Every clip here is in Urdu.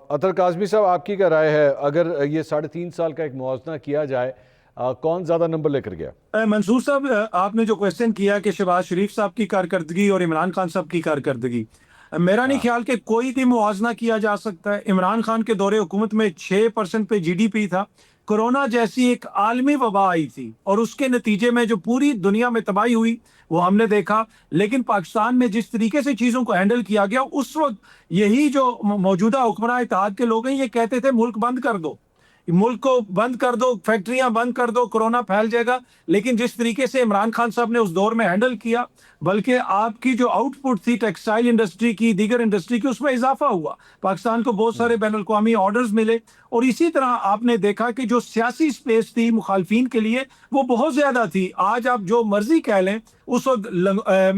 اطہر کاظمی صاحب، آپ کی کیا رائے ہے اگر یہ 3.5 سال کا ایک موازنہ کیا جائے، کون زیادہ نمبر لے کر گیا؟ منصور صاحب، آپ نے جو کویسچن کیا کہ شہباز شریف صاحب کی کارکردگی اور عمران خان صاحب کی کارکردگی، میرا نہیں ہاں خیال کہ کوئی بھی موازنہ کیا جا سکتا ہے۔ عمران خان کے دور حکومت میں 6% پہ GDP تھا، کورونا جیسی ایک عالمی وبا آئی تھی اور اس کے نتیجے میں جو پوری دنیا میں تباہی ہوئی وہ ہم نے دیکھا، لیکن پاکستان میں جس طریقے سے چیزوں کو ہینڈل کیا گیا، اس وقت یہی جو موجودہ حکمراں اتحاد کے لوگ ہیں یہ کہتے تھے ملک بند کر دو، ملک کو بند کر دو، فیکٹریاں بند کر دو، کورونا پھیل جائے گا۔ لیکن جس طریقے سے عمران خان صاحب نے اس دور میں ہینڈل کیا، بلکہ آپ کی جو آؤٹ پٹ تھی ٹیکسٹائل انڈسٹری کی، دیگر انڈسٹری کی، اس میں اضافہ ہوا، پاکستان کو بہت سارے بین الاقوامی آرڈرز ملے، اور اسی طرح آپ نے دیکھا کہ جو سیاسی سپیس تھی مخالفین کے لیے وہ بہت زیادہ تھی۔ آج آپ جو مرضی کہہ لیں، اس وقت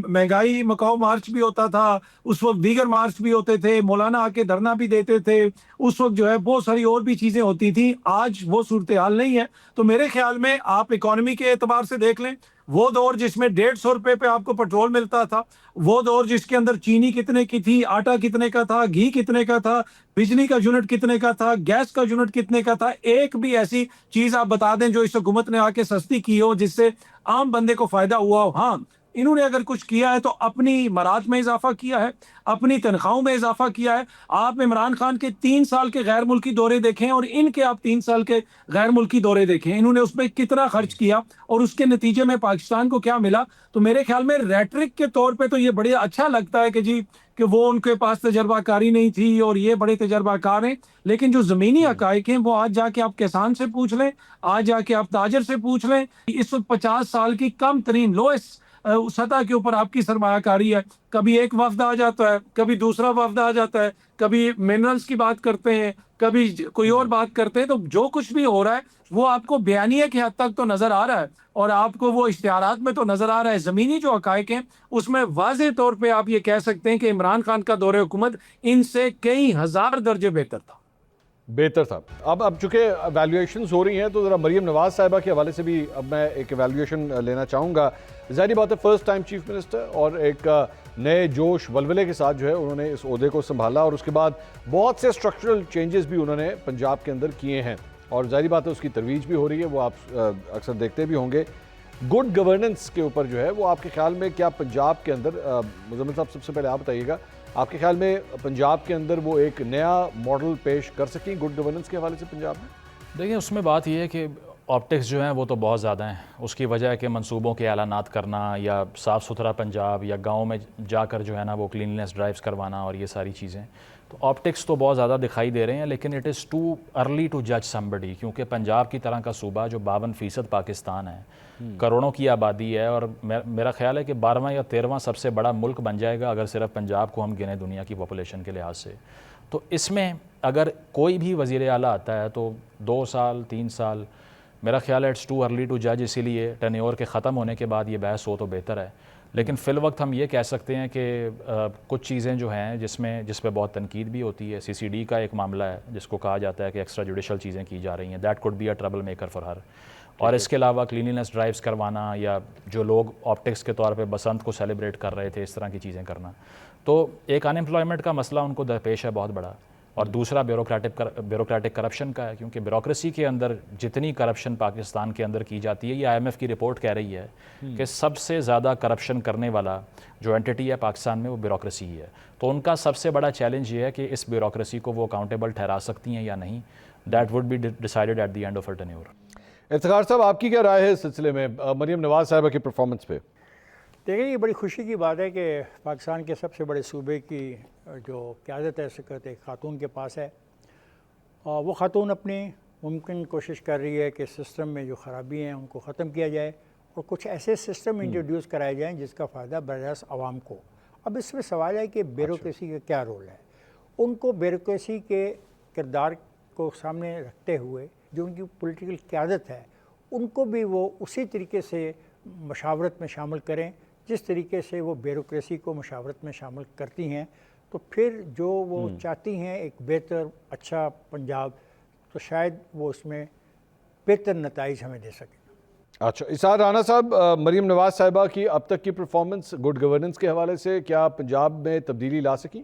مہنگائی مکاؤ مارچ بھی ہوتا تھا، اس وقت دیگر مارچ بھی ہوتے تھے، مولانا آ کے دھرنا بھی دیتے تھے، اس وقت جو ہے بہت ساری اور بھی چیزیں ہوتی تھیں۔ آج وہ صورتحال نہیں ہے۔ تو میرے خیال میں آپ اکانومی کے اعتبار سے دیکھ لیں، وہ دور جس میں 150 روپے پہ آپ کو پیٹرول ملتا تھا، وہ دور جس کے اندر چینی کتنے کی تھی، آٹا کتنے کا تھا، گھی کتنے کا تھا، بجلی کا یونٹ کتنے کا تھا، گیس کا یونٹ کتنے کا تھا، ایک بھی ایسی چیز آپ بتا دیں جو اس حکومت نے آ کے سستی کی ہو جس سے عام بندے کو فائدہ ہوا ہو؟ ہاں، انہوں نے اگر کچھ کیا ہے تو اپنی مراد میں اضافہ کیا ہے، اپنی تنخواہوں میں اضافہ کیا ہے۔ آپ عمران خان کے 3 سال کے غیر ملکی دورے دیکھیں اور ان کے آپ 3 سال کے غیر ملکی دورے دیکھیں، انہوں نے اس پہ کتنا خرچ کیا اور اس کے نتیجے میں پاکستان کو کیا ملا۔ تو میرے خیال میں ریٹرک کے طور پہ تو یہ بڑے اچھا لگتا ہے کہ جی کہ وہ ان کے پاس تجربہ کاری نہیں تھی اور یہ بڑے تجربہ کار ہیں، لیکن جو زمینی حقائق ہیں وہ آج جا کے آپ کسان سے پوچھ لیں، آج جا کے آپ تاجر سے پوچھ لیں۔ اس وقت 50 سال کی کم ترین لوئسٹ سطح کے اوپر آپ کی سرمایہ کاری ہے۔ کبھی ایک وفد آ جاتا ہے، کبھی دوسرا وفد آ جاتا ہے، کبھی منرلز کی بات کرتے ہیں، کبھی کوئی اور بات کرتے ہیں، تو جو کچھ بھی ہو رہا ہے وہ آپ کو بیانیے کی حد تک تو نظر آ رہا ہے اور آپ کو وہ اشتہارات میں تو نظر آ رہا ہے۔ زمینی جو حقائق ہیں اس میں واضح طور پہ آپ یہ کہہ سکتے ہیں کہ عمران خان کا دور حکومت ان سے کئی ہزار درجے بہتر تھا۔ بہتر تھا۔ اب چونکہ ایویلیویشنز ہو رہی ہیں تو ذرا مریم نواز صاحبہ کے حوالے سے بھی اب میں ایک ایویلیویشن لینا چاہوں گا۔ ظاہری بات ہے فرسٹ ٹائم چیف منسٹر اور ایک نئے جوش ولولے کے ساتھ جو ہے انہوں نے اس عہدے کو سنبھالا، اور اس کے بعد بہت سے اسٹرکچرل چینجز بھی انہوں نے پنجاب کے اندر کیے ہیں، اور ظاہری بات ہے اس کی ترویج بھی ہو رہی ہے، وہ آپ اکثر دیکھتے بھی ہوں گے۔ گڈ گورننس کے اوپر جو ہے وہ آپ کے خیال میں کیا پنجاب کے اندر، مزمل صاحب سب سے پہلے آپ بتائیے گا، آپ کے خیال میں پنجاب کے اندر وہ ایک نیا ماڈل پیش کر سکیں گڈ گورننس کے حوالے سے پنجاب میں؟ دیکھیں، اس میں بات یہ ہے کہ آپٹکس جو ہیں وہ تو بہت زیادہ ہیں۔ اس کی وجہ ہے کہ منصوبوں کے اعلانات کرنا یا صاف ستھرا پنجاب یا گاؤں میں جا کر جو ہے نا وہ کلیننس ڈرائیوز کروانا اور یہ ساری چیزیں، تو آپٹکس تو بہت زیادہ دکھائی دے رہے ہیں، لیکن it is too early to جج سمبڈی، کیونکہ پنجاب کی طرح کا صوبہ جو 52% پاکستان ہے، کروڑوں کی آبادی ہے، اور میرا خیال ہے کہ 12واں یا 13واں سب سے بڑا ملک بن جائے گا اگر صرف پنجاب کو ہم گنیں دنیا کی پاپولیشن کے لحاظ سے۔ تو اس میں اگر کوئی بھی وزیر اعلیٰ آتا ہے تو 2 سال 3 سال میرا خیال ہے اٹس ٹو ارلی ٹو جج، اسی لیے ٹینیور کے ختم ہونے کے بعد یہ بحث ہو تو بہتر ہے۔ لیکن فی الوقت ہم یہ کہہ سکتے ہیں کہ کچھ چیزیں جو ہیں جس پہ بہت تنقید بھی ہوتی ہے، CCD کا ایک معاملہ ہے جس کو کہا جاتا ہے کہ ایکسٹرا جوڈیشل چیزیں کی جا رہی ہیں، that could be a trouble maker for her, اور اس کے علاوہ کلیننس ڈرائیوز کروانا یا جو لوگ آپٹکس کے طور پہ بسنت کو سیلیبریٹ کر رہے تھے، اس طرح کی چیزیں کرنا، تو ایک ان ایمپلائمنٹ کا مسئلہ ان کو درپیش ہے بہت بڑا، اور دوسرا بیوروکریٹک کرپشن کا ہے، کیونکہ بیوروکریسی کے اندر جتنی کرپشن پاکستان کے اندر کی جاتی ہے، یہ IMF کی رپورٹ کہہ رہی ہے کہ سب سے زیادہ کرپشن کرنے والا جو اینٹی ہے پاکستان میں وہ بیوروکریسی ہی ہے۔ تو ان کا سب سے بڑا چیلنج یہ ہے کہ اس بیوروکریسی کو وہ اکاؤنٹیبل ٹھہرا سکتی ہیں یا نہیں، that would be decided at the end of her tenure. Iftikhar sahab, آپ کی کیا رائے ہے اس سلسلے میں مریم نواز صاحبہ کی پرفارمنس پہ؟ دیکھیں، یہ بڑی خوشی کی بات ہے کہ پاکستان کے سب سے بڑے صوبے کی جو قیادت ہے سکت ایک خاتون کے پاس ہے، اور وہ خاتون اپنی ممکن کوشش کر رہی ہے کہ سسٹم میں جو خرابی ہیں ان کو ختم کیا جائے اور کچھ ایسے سسٹم انٹروڈیوس کرائے جائیں جس کا فائدہ براہ راست عوام کو۔ اب اس میں سوال ہے کہ بیوروکریسی کا کیا رول ہے۔ ان کو بیوروکریسی کے کردار کو سامنے رکھتے ہوئے جو ان کی پولیٹیکل قیادت ہے ان کو بھی وہ اسی طریقے سے مشاورت میں شامل کریں جس طریقے سے وہ بیوروکریسی کو مشاورت میں شامل کرتی ہیں، تو پھر جو وہ چاہتی ہیں ایک بہتر اچھا پنجاب، تو شاید وہ اس میں بہتر نتائج ہمیں دے سکیں۔ اچھا، اسحاق رانا صاحب، مریم نواز صاحبہ کی اب تک کی پرفارمنس گڈ گورننس کے حوالے سے کیا پنجاب میں تبدیلی لا سکی؟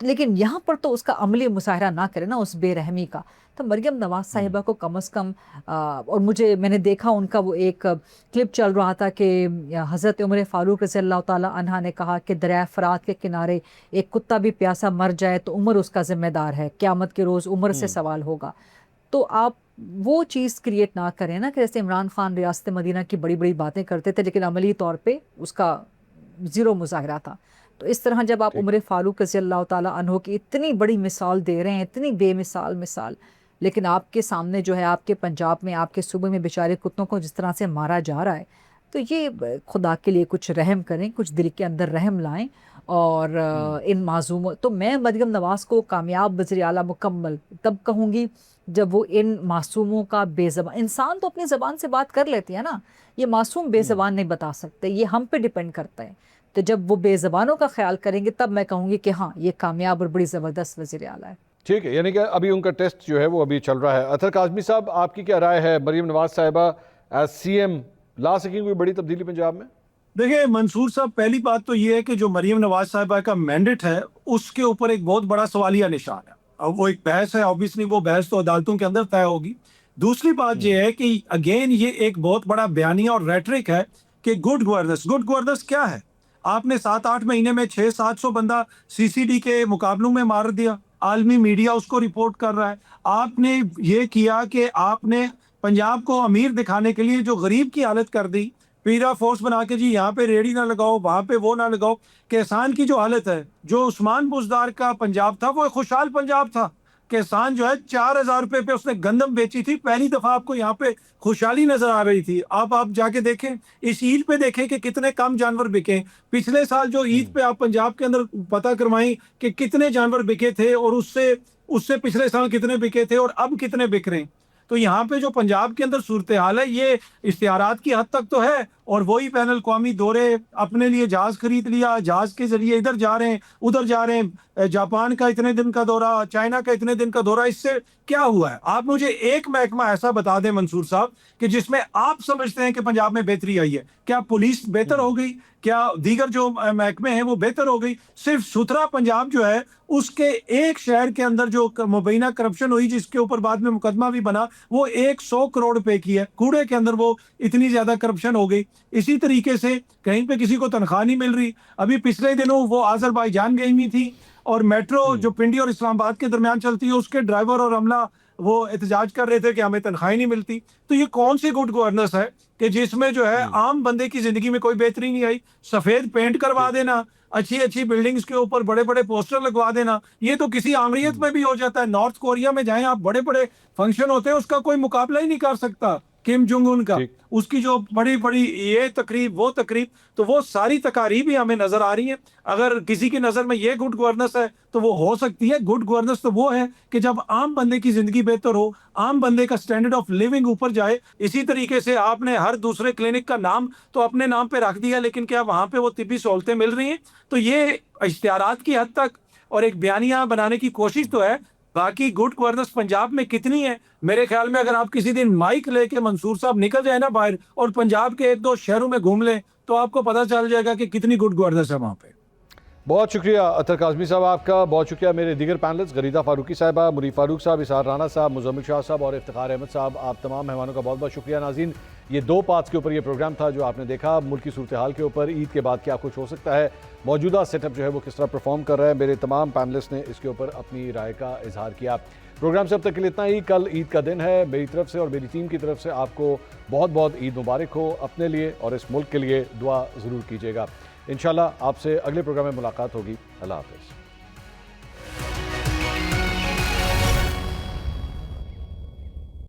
لیکن یہاں پر تو اس کا عملی مظاہرہ نہ کرے نا اس بے رحمی کا. تو مریم نواز صاحبہ کو کم از کم اور میں نے دیکھا ان کا وہ ایک کلپ چل رہا تھا کہ حضرت عمر فاروق رضی اللہ تعالیٰ عنہ نے کہا کہ دریائے فرات کے کنارے ایک کتا بھی پیاسا مر جائے تو عمر اس کا ذمہ دار ہے, قیامت کے روز عمر سے سوال ہوگا. تو آپ وہ چیز کریٹ نہ کریں نا کہ جیسے عمران خان ریاست مدینہ کی بڑی بڑی باتیں کرتے تھے لیکن عملی طور پہ اس کا زیرو مظاہرہ تھا. تو اس طرح جب آپ عمر فاروق رضی اللہ تعالیٰ عنہ کی اتنی بڑی مثال دے رہے ہیں, اتنی بے مثال, لیکن آپ کے سامنے جو ہے آپ کے پنجاب میں, آپ کے صوبے میں بیچارے کتوں کو جس طرح سے مارا جا رہا ہے, تو یہ خدا کے لیے کچھ رحم کریں, کچھ دل کے اندر رحم لائیں. اور ان معصوموں تو میں مریم نواز کو کامیاب وزیر اعلیٰ مکمل تب کہوں گی جب وہ ان معصوموں کا بے زبان, انسان تو اپنی زبان سے بات کر لیتی ہے نا, یہ معصوم بے زبان نہیں بتا سکتے, یہ ہم پہ ڈیپینڈ کرتا ہے. تو جب وہ بے زبانوں کا خیال کریں گے تب میں کہوں گی کہ ہاں یہ کامیاب اور بڑی زبردست وزیر اعلیٰ ہے. ٹھیک ہے, یعنی کہ ابھی ان کا ٹیسٹ جو ہے وہ ابھی چل رہا ہے. اطہر کاظمی صاحب, آپ کی کیا رائے ہے, مریم نواز صاحبہ ایز سی ایم لا سکیں کوئی بڑی تبدیلی پنجاب میں؟ دیکھیں منصور صاحب, پہلی بات تو یہ ہے کہ جو مریم نواز صاحبہ کا مینڈیٹ ہے اس کے اوپر ایک بہت بڑا سوالیہ نشان ہے. اب وہ ایک بحث ہے, اوبیسلی وہ بحث تو عدالتوں کے اندر طے ہوگی. دوسری بات یہ ہے کہ اگین یہ ایک بہت بڑا بیانیہ اور ریٹرک ہے کہ گڈ گورننس کیا ہے. آپ نے 7-8 مہینے میں 600-700 بندہ CCD کے مقابلوں میں مار دیا, عالمی میڈیا اس کو رپورٹ کر رہا ہے. آپ نے یہ کیا کہ آپ نے پنجاب کو امیر دکھانے کے لیے جو غریب کی حالت کر دی, پیرا فورس بنا کے جی یہاں پہ ریڑھی نہ لگاؤ, وہاں پہ وہ نہ لگاؤ. کسان کی جو حالت ہے, جو عثمان بزدار کا پنجاب تھا وہ خوشحال پنجاب تھا. کسان جو ہے 4,000 روپے پہ اس نے گندم بیچی تھی, پہلی دفعہ آپ کو یہاں پہ خوشحالی نظر آ رہی تھی. آپ جا کے دیکھیں, اس عید پہ دیکھیں کہ کتنے کم جانور بکے. پچھلے سال جو عید پہ آپ پنجاب کے اندر پتہ کروائیں کہ کتنے جانور بکے تھے اور اس سے پچھلے سال کتنے بکے تھے اور اب کتنے بک رہے ہیں. تو یہاں پہ جو پنجاب کے اندر صورتحال ہے یہ اشتہارات کی حد تک تو ہے, اور وہی بین الاقوامی دورے, اپنے لیے جہاز خرید لیا, جہاز کے ذریعے ادھر جا رہے ہیں ادھر جا رہے ہیں, جاپان کا اتنے دن کا دورہ, چائنا کا اتنے دن کا دورہ. اس سے کیا ہوا ہے؟ آپ مجھے ایک محکمہ ایسا بتا دیں منصور صاحب کہ جس میں آپ سمجھتے ہیں کہ پنجاب میں بہتری آئی ہے. کیا پولیس بہتر ہو گئی؟ کیا دیگر جو محکمے ہیں وہ بہتر ہو گئی؟ صرف ستھرا پنجاب جو ہے اس کے ایک شہر کے اندر جو مبینہ کرپشن ہوئی جس کے اوپر بعد میں مقدمہ بھی بنا, وہ 100 کروڑ روپے کی ہے. کوڑے کے اندر وہ اتنی زیادہ کرپشن ہو گئی. اسی طریقے سے کہیں پہ کسی کو تنخواہ نہیں مل رہی. ابھی پچھلے دنوں وہ آذربائیجان گئی ہوئی تھی اور میٹرو جو پنڈی اور اسلام آباد کے درمیان چلتی ہے اس کے ڈرائیور اور عملہ وہ احتجاج کر رہے تھے کہ ہمیں تنخواہ نہیں ملتی. تو یہ کون سی گڈ گورننس ہے کہ جس میں جو ہے عام بندے کی زندگی میں کوئی بہتری نہیں آئی؟ سفید پینٹ کروا دینا, اچھی بلڈنگز کے اوپر بڑے بڑے پوسٹر لگوا دینا, یہ تو کسی آمریت میں بھی ہو جاتا ہے. نارتھ کوریا میں جائیں آپ, بڑے بڑے فنکشن ہوتے ہیں, اس کا کوئی مقابلہ ہی نہیں کر سکتا کم جونگ ان کا. اس کی جو بڑی یہ تقریب وہ تقریب, تو وہ ساری تقاریب ہی ہمیں نظر آ رہی ہیں. اگر کسی کی نظر میں یہ گڈ گورننس ہے تو وہ ہو سکتی ہے. گڈ گورننس تو وہ ہے کہ جب عام بندے کی زندگی بہتر ہو, عام بندے کا سٹینڈرڈ آف لیونگ اوپر جائے. اسی طریقے سے آپ نے ہر دوسرے کلینک کا نام تو اپنے نام پہ رکھ دیا, لیکن کیا وہاں پہ وہ طبی سہولتیں مل رہی ہیں؟ تو یہ اشتہارات کی حد تک اور ایک بیانیہ بنانے کی کوشش تو ہے. باقی گڈ گورننس پنجاب میں کتنی ہے؟ میرے خیال میں اگر آپ کسی دن مائک لے کے منصور صاحب نکل جائے نا باہر اور پنجاب کے 1-2 شہروں میں گھوم لیں تو آپ کو پتہ چل جائے گا کہ کتنی گڈ گورننس ہے وہاں پہ. بہت شکریہ اطہر کاظمی صاحب آپ کا, بہت شکریہ میرے دیگر پینلسٹ غریدہ فاروقی صاحبہ, منیف فاروق صاحب, اسحار رانا صاحب, مزمل شاہ صاحب اور افتخار احمد صاحب. آپ تمام مہمانوں کا بہت بہت شکریہ. ناظرین, یہ 2 پارٹس کے اوپر یہ پروگرام تھا جو آپ نے دیکھا, ملک کی صورتحال کے اوپر, عید کے بعد کیا کچھ ہو سکتا ہے, موجودہ سیٹ اپ جو ہے وہ کس طرح پرفارم کر رہا ہے. میرے تمام پینلسٹ نے اس کے اوپر اپنی رائے کا اظہار کیا. پروگرام سے اب تک کے لیے اتنا ہی. کل عید کا دن ہے. میری طرف سے اور میری ٹیم کی طرف سے آپ کو بہت بہت عید مبارک ہو. اپنے لیے اور اس ملک کے لیے دعا ضرور کیجیے گا. انشاءاللہ آپ سے اگلے پروگرام میں ملاقات ہوگی. اللہ حافظ.